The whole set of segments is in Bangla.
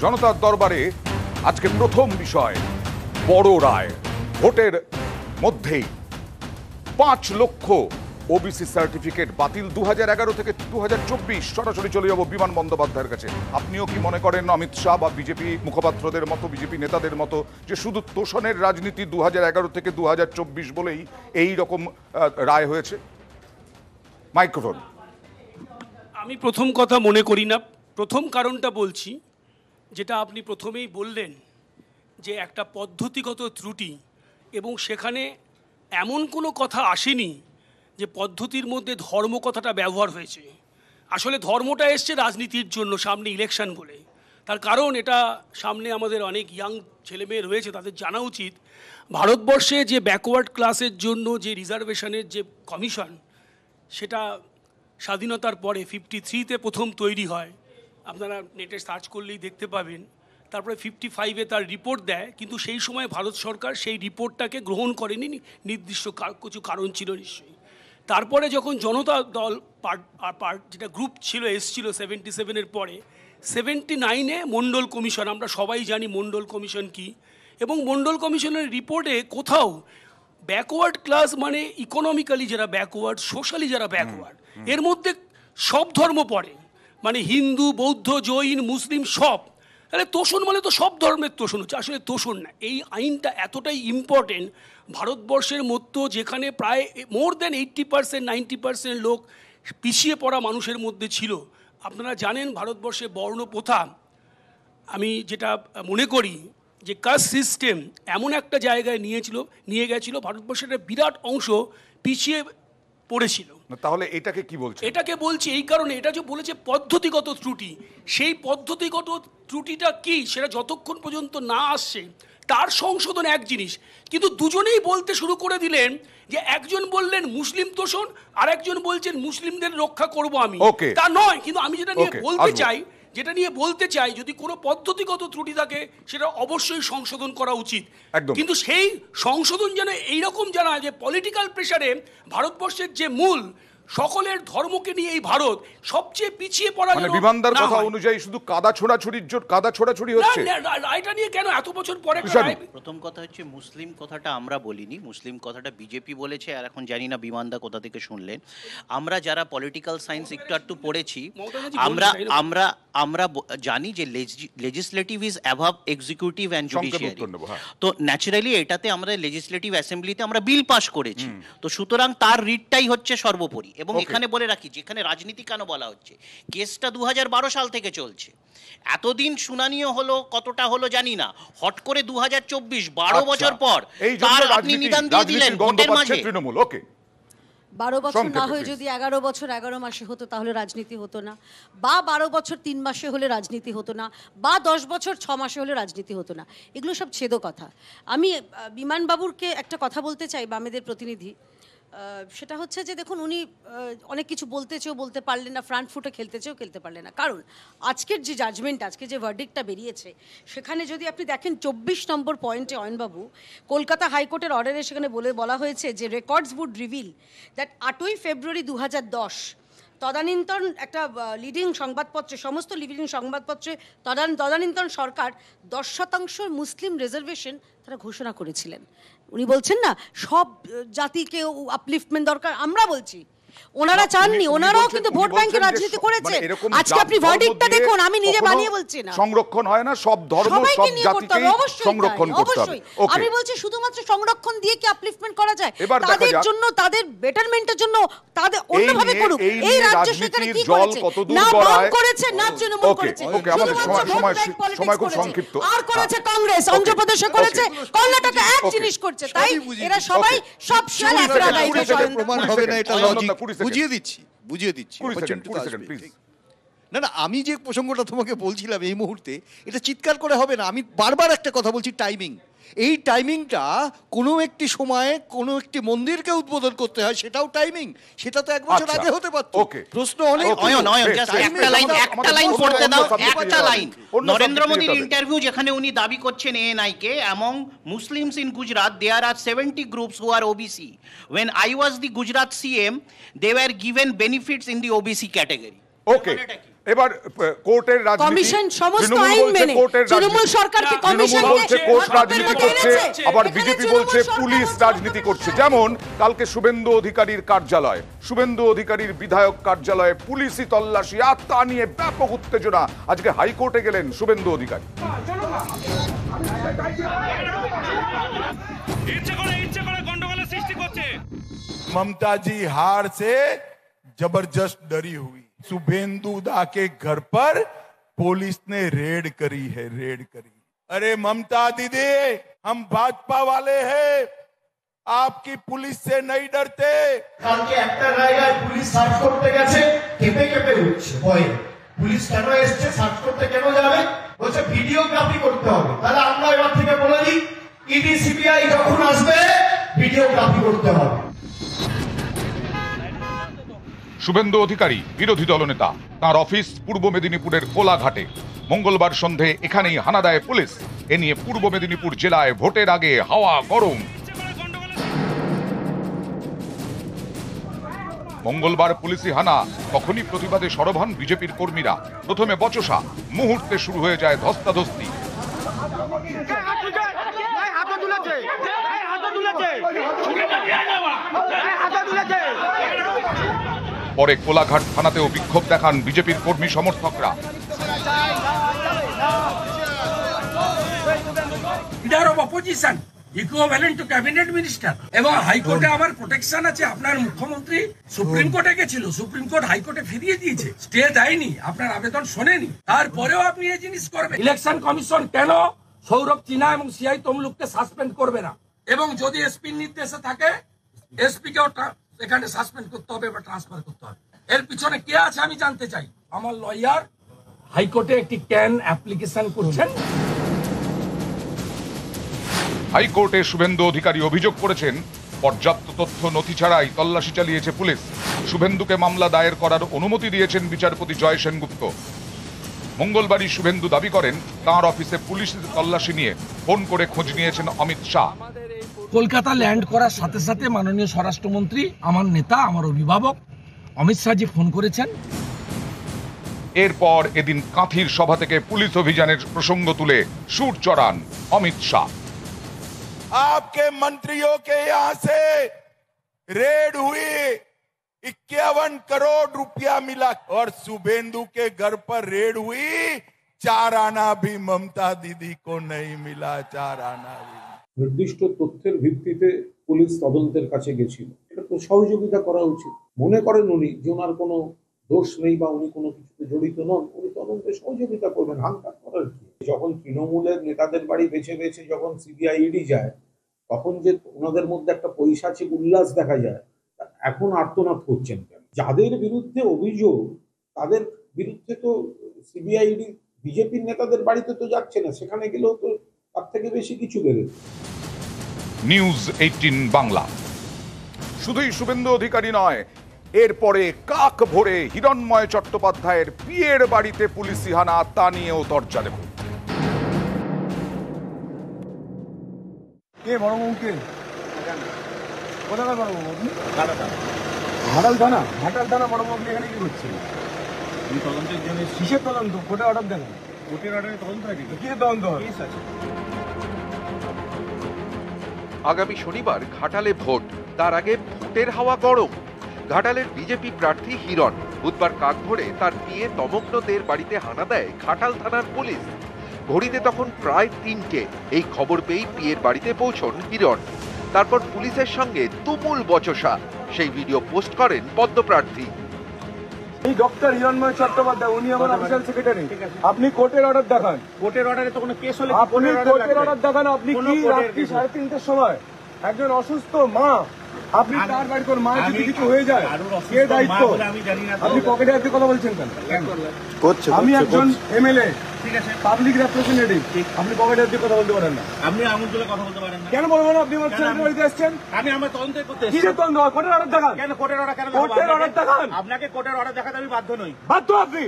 জনতার দরবারে আজকে প্রথম বিষয় বড় রায়। ভোটের মধ্যেই 5 লক্ষ ওবিসি সার্টিফিকেট বাতিল 2011 থেকে 2024। সরাসরি চলে যাব বিমান বন্দ্যোপাধ্যায়ের কাছে। আপনিও কি মনে করেন অমিত শাহ বা বিজেপি মুখপাত্রদের মতো, বিজেপি নেতাদের মতো, যে শুধু তোষণের রাজনীতি 2011 থেকে 2024 বলেই এই রকম রায় হয়েছে? মাইক্রোফোন। আমি প্রথম কথা মনে করি না। প্রথম কারণটা বলছি, যেটা আপনি প্রথমেই বললেন যে একটা পদ্ধতিগত ত্রুটি, এবং সেখানে এমন কোনো কথা আসেনি যে পদ্ধতির মধ্যে ধর্ম কথাটা ব্যবহার হয়েছে। আসলে ধর্মটা এসছে রাজনীতির জন্য, সামনে ইলেকশন বলে। তার কারণ এটা সামনে আমাদের অনেক ইয়াং ছেলেমেয়ে রয়েছে, তাদের জানা উচিত ভারতবর্ষে যে ব্যাকওয়ার্ড ক্লাসের জন্য যে রিজার্ভেশনের যে কমিশন, সেটা স্বাধীনতার পরে 53-তে প্রথম তৈরি হয়। আপনারা নেটে সার্চ করলেই দেখতে পাবেন। তারপরে 55-এ তার রিপোর্ট দেয়, কিন্তু সেই সময় ভারত সরকার সেই রিপোর্টটাকে গ্রহণ করেনি, নির্দিষ্ট কিছু কারণ ছিল নিশ্চয়ই। তারপরে যখন জনতা দল পার্ট যেটা গ্রুপ ছিল এসছিল 77-এর পরে, 79-এ মণ্ডল কমিশন, আমরা সবাই জানি মণ্ডল কমিশন কি, এবং মণ্ডল কমিশনের রিপোর্টে কোথাও ব্যাকওয়ার্ড ক্লাস মানে ইকোনমিক্যালি যারা ব্যাকওয়ার্ড, সোশ্যালি যারা ব্যাকওয়ার্ড, এর মধ্যে সব ধর্ম পড়ে, মানে হিন্দু, বৌদ্ধ, জৈন, মুসলিম সব। তাহলে তোষণ মানে তো সব ধর্মের তোষণ হচ্ছে, আসলে তোষণ না। এই আইনটা এতটাই ইম্পর্টেন্ট ভারতবর্ষের মতো, যেখানে প্রায় মোর দ্যান 80%, 90% লোক পিছিয়ে পড়া মানুষের মধ্যে ছিল। আপনারা জানেন ভারতবর্ষে বর্ণ প্রথা, আমি যেটা মনে করি যে কাস্ট সিস্টেম এমন একটা জায়গায় নিয়ে গেছিল, ভারতবর্ষের একটা বিরাট অংশ পিছিয়ে পড়েছিল। তাহলে এটাকে কি বলছে? এটাকে বলছি এই কারণে, এটা যে বলেছে পদ্ধতিগত ত্রুটি, সেই পদ্ধতিগত ত্রুটিটা কি সেটা যতক্ষণ পর্যন্ত না আসছে তার সংশোধন এক জিনিস, কিন্তু দুজনেই বলতে শুরু করে দিলেন যে একজন বললেন মুসলিম তোষণ, আর একজন বলছেন মুসলিমদের রক্ষা করব আমি। তা নয়, কিন্তু আমি যেটা নিয়ে বলতে চাই যদি কোনো পদ্ধতিগত ত্রুটি থাকে সেটা অবশ্যই সংশোধন করা উচিত। কিন্তু সেই সংশোধন যেন এইরকম জানা যে পলিটিক্যাল প্রেসারে ভারতবর্ষের যে মূল সকলের ধর্মকে নিয়ে এই ভারত সবচেয়ে পিছিয়ে পড়া, মানে বিমানদার কথা অনুযায়ী শুধু কাদা ছোড়াছুড়ি হচ্ছে। এটা নিয়ে কেন এত বছর পরে? প্রথম কথা হচ্ছে মুসলিম কথাটা আমরা বলিনি, মুসলিম কথাটা বিজেপি বলেছে, আর এখন জানি না বিমানদা কোথা থেকে শুনলেন। আমরা যারা পলিটিক্যাল সায়েন্স একটু পড়েছি, আমরা জানি যে legislative is অ্যাভাব executive and judiciary. তো ন্যাচারালি এটাতে আমরা লেজিসলেটিভ অ্যাসেম্বলিতে আমরা বিল পাস করেছি, তো সুতরাং তার রিটটাই হচ্ছে সর্বোপরি। এবং এখানে বলে রাখি, যেখানে রাজনীতি কেন বলা হচ্ছে, কেসটা 2012 সাল থেকে চলছে, এতদিন শুনানিও হলো, কতটা হলো জানি না, হট করে 2024 12 বছর পর তার আপনি নিদান দিয়ে দিলেন ভোটের মাঝে। 12 বছর না হয়ে যদি 11 বছর 11 মাসে হতো তাহলে রাজনীতি হতো না, বা 12 বছর 3 মাসে হলে রাজনীতি হতো না, বা 10 বছর 6 মাসে হলে রাজনীতি হতো না। এগুলো সব ছেদ কথা। আমি বিমানবাবুরকে একটা কথা বলতে চাই, বামেদের প্রতিনিধি। সেটা হচ্ছে যে দেখুন, উনি অনেক কিছু বলতে চেয়েও বলতে পারলেন না, ফ্রন্ট ফুটে খেলতে চেয়েও খেলতে পারলেন না। কারণ আজকের যে জাজমেন্ট, আজকে যে ভার্ডিক্টটা বেরিয়েছে, সেখানে যদি আপনি দেখেন 24 নম্বর পয়েন্টে অয়নবাবু কলকাতা হাইকোর্টের অর্ডারে সেখানে বলা হয়েছে যে রেকর্ডস উড রিভিল দ্যাট 8ই ফেব্রুয়ারি 2010 তদানীন্তন একটা লিডিং সংবাদপত্রে, সমস্ত লিডিং সংবাদপত্রে তদানীন্তন সরকার 10% মুসলিম রিজার্ভেশন তারা ঘোষণা করেছিলেন। উনি বলছেন না সব জাতিকে আপলিফটমেন্ট দরকার, আমরা বলছি ওনারা চাননি, ওনারাও কিন্তু ভোট ব্যাংকের রাজনীতি করেছে। আজকে আপনি ভার্ডিক্টটা দেখুন, আমি নিজে বানিয়ে বলছি না। সংরক্ষণ হয় না, সব ধর্ম সব জাতিকে সংরক্ষণ করতে হবে। আমি বলছি শুধুমাত্র সংরক্ষণ দিয়ে কি আপলিফটমেন্ট করা যায়? তাদের জন্য, তাদের বেটারমেন্টের জন্য তাদের অন্যভাবে করুক। এই রাজ্য সরকার কি করেছে? না বাম করেছে, না তৃণমূল করেছে। ওকে, আমাদের সময় খুব সংক্ষিপ্ত। আর করেছে কংগ্রেস, অন্ধ্রপ্রদেশে করেছে, কর্ণাটকে এক জিনিস করছে। তাই এরা সবাই সব শেয়ার একরা গাইছে। প্রমাণ হবে না, এটা লজিক। বুঝিয়ে দিচ্ছি। না, আমি যে প্রসঙ্গটা তোমাকে বলছিলাম এই মুহূর্তে, এটা চিৎকার করে হবে না। আমি বারবার একটা কথা বলছি, টাইমিং। এই টাইমিংটা কোনো একটি সময়ে কোনো একটি মন্দিরকে উদ্বোধন করতে হয়, সেটাও টাইমিং। সেটা তো 1 বছর আগে হতে পারত। প্রশ্ন অনেক। একটা লাইন পড়তে দাও, একটা লাইন। নরেন্দ্র মোদীর ইন্টারভিউ, যেখানে উনি দাবি করছেন ANI K among Muslims in Gujarat there are 70 groups who are OBC. When I was the Gujarat CM, they were given benefits in the OBC category. ওকে, এবার কোর্টের রাজনীতি, কমিশন সমস্ত তৃণমূল আইন বলছে মেনে কোর্টের তৃণমূল রাজনীতি, সরকারকে না, কমিশন তৃণমূল বলছে কোর্ট রাজনীতি করছে, আবার এখানে বিজেপি তৃণমূল বলছে সরকার পুলিশ হচ্ছে রাজনীতি করছে। যেমন কালকে শুভেন্দু অধিকারীর কার্যালয়, শুভেন্দু অধিকারীর বিধায়ক কার্যালয়ে পুলিশি তল্লাশি, আর তা নিয়ে ব্যাপক উত্তেজনা। আজকে হাইকোর্টে গেলেন শুভেন্দু অধিকারী। ममता जी हार से जबरदस्त डरी हुई। शुभेंदु दा के घर पर पुलिस ने रेड करी है, रेड करी। अरे ममता दीदी, हम भाजपा वाले हैं, आपकी पुलिस से नहीं डरते। কালকে একটা জায়গায় পুলিশ সার্চ করতে গেছে, কেঁপে কেঁপে উঠছে ভয়ে। পুলিশ কেন এসছে, সার্চ করতে কেন যাবে? বলছে ভিডিওগ্রাফি করতে হবে। তাহলে আমরা এবার থেকে বলে দিই, ইডি সিবিআই যখন আসবে ভিডিওগ্রাফি করতে হবে। শুভেন্দু অধিকারী বিরোধী দলনেতা, তার অফিস পূর্ব মেদিনীপুরের কোলাঘাটে। মঙ্গলবার সন্ধে এখানেই হানা দেয় পুলিশ। এ নিয়ে পূর্ব মেদিনীপুর জেলায় ভোটের আগে হাওয়া গরম। মঙ্গলবার পুলিশি হানা, তখনই প্রতিবাদে সরব হন বিজেপির কর্মীরা। প্রথমে বচসা, মুহূর্তে শুরু হয়ে যায় ধস্তাধস্তি। পরে কোলাঘাট থানাতেও বিক্ষোভ দেখান বিজেপির কর্মী সমর্থকরা। Leader of opposition equivalent to cabinet minister, এবং হাইকোর্টে আমার প্রোটেকশন আছে। আপনার মুখ্যমন্ত্রী সুপ্রিম কোর্টে গেছিল, সুপ্রিম কোর্ট হাইকোর্টে ফিরিয়ে দিয়েছে, স্টে দেয়নি, আপনার আবেদন শোনেনি, তারপরেও আপনি এই জিনিস করবেন। ইলেকশন কমিশন কেন সৌরভ চিনা এবং সিআই তমলুককে সাসপেন্ড করবে না? এবং যদি এসপির নির্দেশে থাকে, এসপি কেও এখানে সাসপেন্ড করতে হবে বা ট্রান্সফার করতে হবে। এর পিছনে কে আছে আমি জানতে চাই। আমার লয়ার হাইকোর্টে একটি ক্যান অ্যাপ্লিকেশন করছেন। হাইকোর্টে শুভেন্দু অধিকারী অভিযোগ করেছেন, পর্যাপ্ত তথ্য নথি ছাড়াই তল্লাশি চালিয়েছে পুলিশ। শুভেন্দুকে মামলা দায়ের করার অনুমতি দিয়েছেন বিচারপতি জয় সেনগুপ্ত। মঙ্গলবারই শুভেন্দু দাবি করেন, তাঁর অফিসে পুলিশের তল্লাশি নিয়ে ফোন করে খোঁজ নিয়েছেন অমিত শাহ। কলকাতা ল্যান্ড করার সাথে সাথে মাননীয় স্বরাষ্ট্রমন্ত্রী, আমার নেতা, আমার অভিভাবক অমিত শাহজি ফোন করেছেন। এরপর এদিন কাঁথির সভা থেকে পুলিশ অভিযানের প্রসঙ্গ তুলে সুর চড়ান অমিত শাহ। आपके मंत्रियों के यहाँ से रेड हुई, 51 करोड़ रुपया मिला। और शुभेंदु के घर पर रेड हुई, 4 आना भी ममता दीदी को नहीं मिला, 4 आना भी। নির্দিষ্ট তথ্যের ভিত্তিতে পুলিশ তদন্তের কাছে গেছিল, এটা তো সহযোগিতা করা উচিত। মনে করেন উনি যে ওনার কোনো দোষ নেই বা উনি কোনো কিছুতে জড়িত নন, উনি তদন্তে সহযোগিতা করবেন, হাঙ্কার করার কি? যখন তৃণমূলের নেতাদের বাড়ি বেছে বেছে যখন সিবিআইডি যায়, তখন যে ওনাদের মধ্যে একটা পৈশাচিক উল্লাস দেখা যায়, এখন আর্তনাদ করছেন কেন? যাদের বিরুদ্ধে অভিযোগ তাদের বিরুদ্ধে তো সিবিআইডি বিজেপির নেতাদের বাড়িতে তো যাচ্ছে না, সেখানে গেলেও তো তার থেকে বেশি কিছু বেরোবে। নিউজ 18 বাংলা। শুধুই শুভেন্দু অধিকারী নয়, এরপরে কাক ভরে হিরণময় চট্টোপাধ্যায়ের পিয়ের বাড়িতে পুলিশি হানা, তা নিয়েও তর্জা দেব। কে বড়বাবু? কে কোথাকার বড়বাবু? আপনি ঘাটাল থানা? ঘাটাল থানা বড়বাবু, আপনি এখানে কি করছেন? তদন্তের জন্য। কিসের তদন্ত? কোর্টের অর্ডার দেখান। কোর্টের অর্ডারে তদন্ত হয়? কি তদন্ত হয়? আগামী শনিবার ঘাটালে ভোট, তার আগে ভোটের হাওয়া গরম। ঘাটালের বিজেপি প্রার্থী হিরণ বুধবার কাক ভরে তার পিয়ে তমগ্নদের বাড়িতে হানা দেয় ঘাটাল থানার পুলিশ। ঘড়িতে তখন প্রায় 3টে। এই খবর পেয়েই পিয়ের বাড়িতে পৌঁছন হিরণ। তারপর পুলিশের সঙ্গে তুমুল বচসা। সেই ভিডিও পোস্ট করেন পদ্মপ্রার্থী। এই ডক্টর হিরণময় চট্টোপাধ্যায়, উনি আমার অফিসিয়াল সেক্রেটারি। আপনি কোর্টের অর্ডার দেখান। কোর্টের অর্ডারে তো কোনো কেস হলে আপনি কোর্টের অর্ডার দেখান। আপনি কি রাত্রি 3:30টার সময় একজন অসুস্থ মা, আপনি তার বাড়ি কোন মা যদি কিছু হয়ে যায়, কে দায়িত্ব? আপনি পকেটে হাতে কথা বলছেন কেন? আমি একজন এমএলএ, ঠিক আছে, পাবলিক রিপ্রেজেন্টেটিভ, আপনি পকেটে হাতে কথা বলতে পারেন না। আপনি আঙুল তুলে কথা বলতে পারেন না। কেন বলবো না? আপনি আমার ছেলের বাড়িতে এসেছেন, আমি আমার তদন্ত করতে এসেছি। কি তদন্ত? কোর্টের অর্ডার দেখান। কেন কোর্টের অর্ডার? কেন কোর্টের অর্ডার দেখান? আপনাকে কোর্টের অর্ডার দেখাতে আমি বাধ্য নই। বাধ্য আপনি।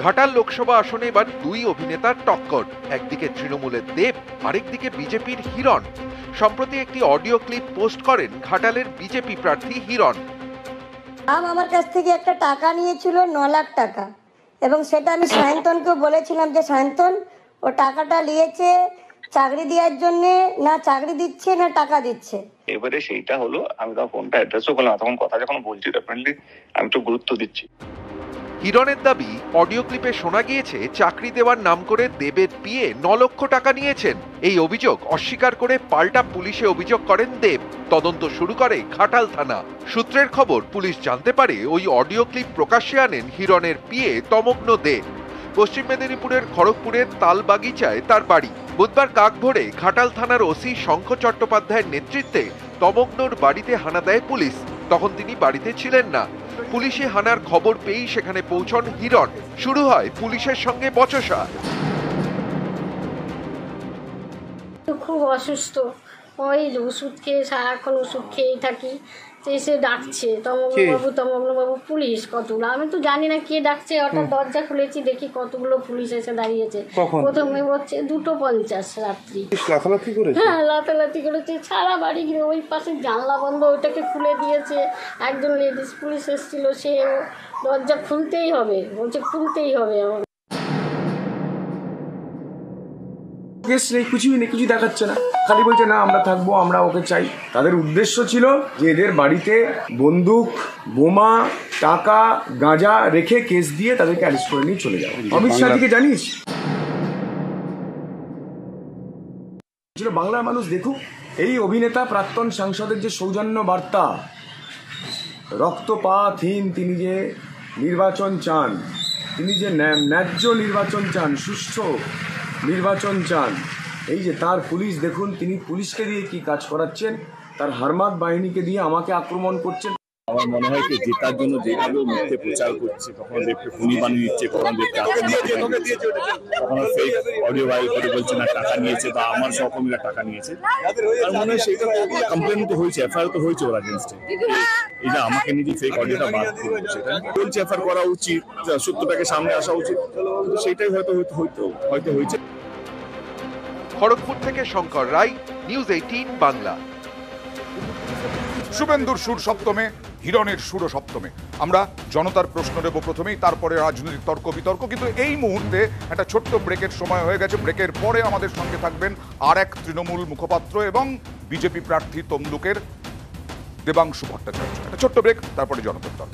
ঘাটাল লোকসভা আসনে এবার 2 অভিনেতার টক্কর। একদিকে তৃণমূলের দেব, আরেকদিকে বিজেপির হিরণ। সম্প্রতি একটি অডিও ক্লিপ পোস্ট করেন ঘাটালের বিজেপি প্রার্থী হিরণ। আমার কাছ থেকে একটা টাকা নিয়েছিল 9 লাখ টাকা, এবং সেটা আমি সায়ন্তনকে বলেছিলাম যে সায়ন্তন ও টাকাটা নিয়েছে চাকরি দেওয়ার জন্য, না চাকরি দিচ্ছে না টাকা দিচ্ছে। এবারে সেইটা হলো, আমি তখন ফোনটা অ্যাড্রেসও করলাম, তখন কথা যখন বলছি ডেফিনেটলি আমি একটু গুরুত্ব দিচ্ছি। হিরণের দাবি, অডিও ক্লিপে শোনা গিয়েছে চাকরি দেওয়ার নাম করে দেবের পিয়ে 9 লক্ষ টাকা নিয়েছেন। এই অভিযোগ অস্বীকার করে পাল্টা পুলিশে অভিযোগ করেন দেব। তদন্ত শুরু করে ঘাটাল থানা। সূত্রের খবর, পুলিশ জানতে পারে ওই অডিও ক্লিপ প্রকাশ্যে আনেন হিরণের পিয়ে তমগ্ন দেব। পশ্চিম মেদিনীপুরের খড়গপুরের তালবাগিচায় তার বাড়ি। বুধবার কাকভোরে ঘাটাল থানার ওসি শঙ্খ চট্টোপাধ্যায়ের নেতৃত্বে তমগ্নর বাড়িতে হানা দেয় পুলিশ। তখন তিনি বাড়িতে ছিলেন না। পুলিশি হানার খবর পেয়েই সেখানে পৌঁছন হিরণ। শুরু হয় পুলিশের সঙ্গে বচসা। খুব অসুস্থ, ওই ওষুধ খেয়ে সারাক্ষণ ওষুধ খেয়েই থাকি। এসে ডাকছে তমগ্নবাবু, পুলিশ কতগুলো, আমি তো জানি না কে ডাকছে। হঠাৎ দরজা খুলেছি, দেখি কতগুলো পুলিশ এসে দাঁড়িয়েছে। প্রথমে হচ্ছে 2:50 রাত্রি। হ্যাঁ, লাতালাতি করেছে সারা বাড়ি ঘিরে। ওই পাশে জানলা বন্ধ, ওইটাকে খুলে দিয়েছে। একজন লেডিস পুলিশ এসেছিল, সে দরজা খুলতেই হবে বলছে, খুলতেই হবে। কেস নেই, কিছুই নেই, কিছু দেখাচ্ছে না, খালি বলছে না আমরা থাকবো, আমরা ওকে চাই। তাদের উদ্দেশ্য ছিল যে এদের বাড়িতে বন্দুক, বোমা, টাকা, গাঁজা রেখে কেস দিয়ে তাদেরকে অ্যারেস্ট করে নিয়ে চলে যাবে। অমিত শাহকে জানিস, বাংলার মানুষ দেখুক এই অভিনেতা প্রাক্তন সাংসদের যে সৌজন্য বার্তা, রক্তপাতহীন তিনি যে নির্বাচন চান, তিনি যে ন্যায্য নির্বাচন চান, সুষ্ঠু নির্বাচন চান। এই যে তার পুলিশ দেখুন, তিনি পুলিশকে দিয়ে কি কাজ করাচ্ছেন, তার হারমাত বাহিনীকে দিয়ে আমাকে আক্রমণ করছেন। আমার মনে হয় কি জেতার জন্য যেভাবে মিথ্যে প্রচার করছে, কখনো দেবকে খুনি বানিয়ে দিচ্ছে, কখনো দেবকে কখনো ফেক অডিও ভাইরাল করে বলছে না টাকা নিয়েছে বা আমার সহকর্মীরা টাকা নিয়েছে। আর মনে হয় সেইটা কমপ্লেন তো হয়েছে, এফআইআর তো হয়েছে ওর এগেইনস্টে। এই যে আমাকে নিজে ফেক অডিওটা বার করছে, বলছে এফআইআর করা উচিত, সত্যটাকে সামনে আসা উচিত, কিন্তু সেইটাই হয়তো হয়েছে। খড়গপুর থেকে শঙ্কর রায়, নিউজ 18 বাংলা। শুভেন্দুর সুর সপ্তমে, হিরণের সুরও সপ্তমে। আমরা জনতার প্রশ্ন নেব প্রথমেই, তারপরে রাজনৈতিক তর্ক বিতর্ক। কিন্তু এই মুহূর্তে একটা ছোট্ট ব্রেকের সময় হয়ে গেছে। ব্রেকের পরে আমাদের সঙ্গে থাকবেন আর এক তৃণমূল মুখপাত্র এবং বিজেপি প্রার্থী তমলুকের দেবাংশু ভট্টাচার্য। একটা ছোট্ট ব্রেক, তারপরে জনতার তর্ক।